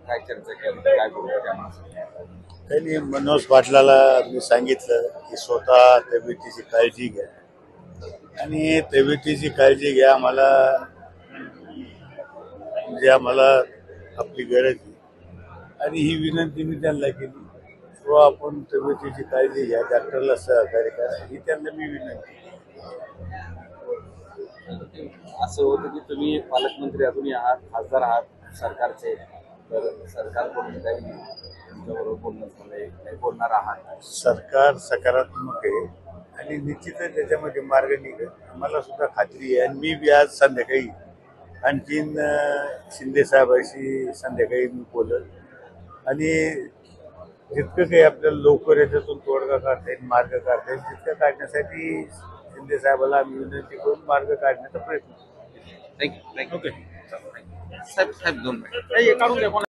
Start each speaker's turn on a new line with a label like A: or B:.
A: काय चर्चा केली, काय बोलतो त्यांना?
B: त्यांनी मनोज पाटलाला मी सांगितलं की स्वतः तब्येतीची काळजी घ्या आणि तब्येतीची काळजी घ्या, आम्हाला आपली गरज आहे आणि ही विनंती मी त्यांना केली. व आपण तब्येतीची काळजी घ्या, डॉक्टरला सहकार्य करा ही त्यांना मी विनंती.
A: असं होतं की तुम्ही पालकमंत्री अजूनही आहात, खासदार आहात सरकारचे, तर सरकारकडून काही तुमच्याबरोबर बोलणं झालंय, काही बोलणार आहात?
B: सरकार सकारात्मक आहे आणि निश्चितच त्याच्यामध्ये मार्ग निघेल, मला सुद्धा खात्री आहे. आणि मी बी आज संध्याकाळी आणखीन शिंदे साहेबांशी संध्याकाळी मी बोलत आणि जितकं काही आपल्याला लवकर याच्यातून तोडगा काढता येईल, मार्ग काढता येईल, तितकं काढण्यासाठी शिंदे साहेबांना आम्ही विनंती करून मार्ग काढण्याचा प्रयत्न.
A: थँक्यू. ओके साहेब, 2 मिनिट